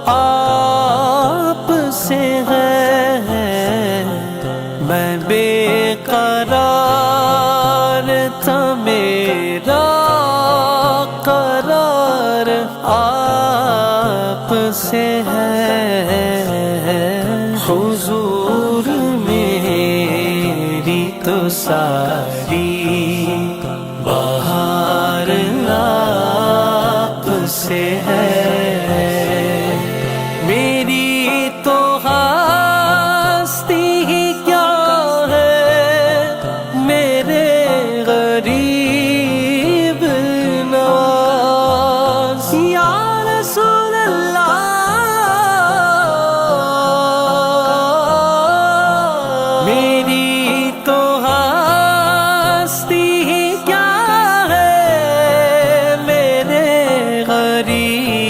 आप से है। मैं बेकरार था, मेरा करार आप से है।